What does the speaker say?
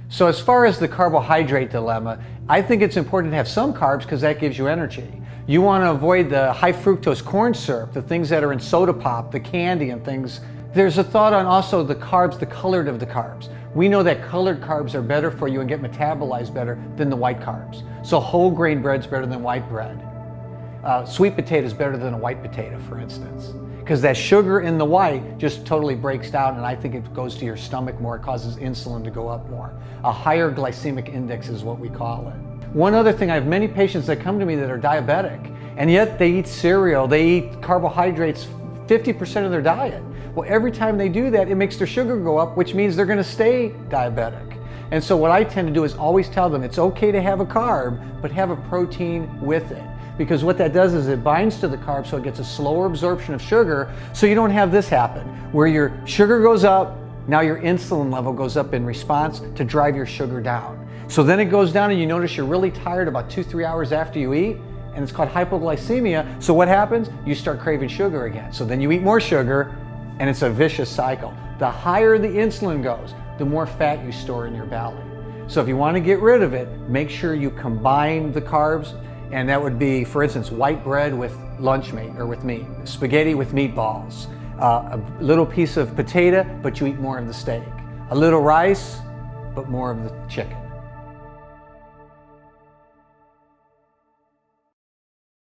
So as far as the carbohydrate dilemma, I think it's important to have some carbs because that gives you energy. You want to avoid the high fructose corn syrup, the things that are in soda pop, the candy and things. There's a thought on also the carbs, the colored of the carbs. We know that colored carbs are better for you and get metabolized better than the white carbs. So whole grain bread's better than white bread. Sweet potato is better than a white potato, for instance, because that sugar in the white just totally breaks down, and I think it goes to your stomach more. It causes insulin to go up more. A higher glycemic index is what we call it. One other thing, I have many patients that come to me that are diabetic, and yet they eat cereal, they eat carbohydrates 50% of their diet. Well, every time they do that, it makes their sugar go up, which means they're going to stay diabetic. And so what I tend to do is always tell them it's okay to have a carb, but have a protein with it. Because what that does is it binds to the carb, so it gets a slower absorption of sugar, so you don't have this happen, where your sugar goes up, now your insulin level goes up in response to drive your sugar down. So then it goes down and you notice you're really tired about 2-3 hours after you eat, and it's called hypoglycemia. So what happens? You start craving sugar again. So then you eat more sugar, and it's a vicious cycle. The higher the insulin goes, the more fat you store in your belly. So if you want to get rid of it, make sure you combine the carbs. And that would be, for instance, white bread with lunch meat or with meat, spaghetti with meatballs, a little piece of potato, but you eat more of the steak, a little rice, but more of the chicken.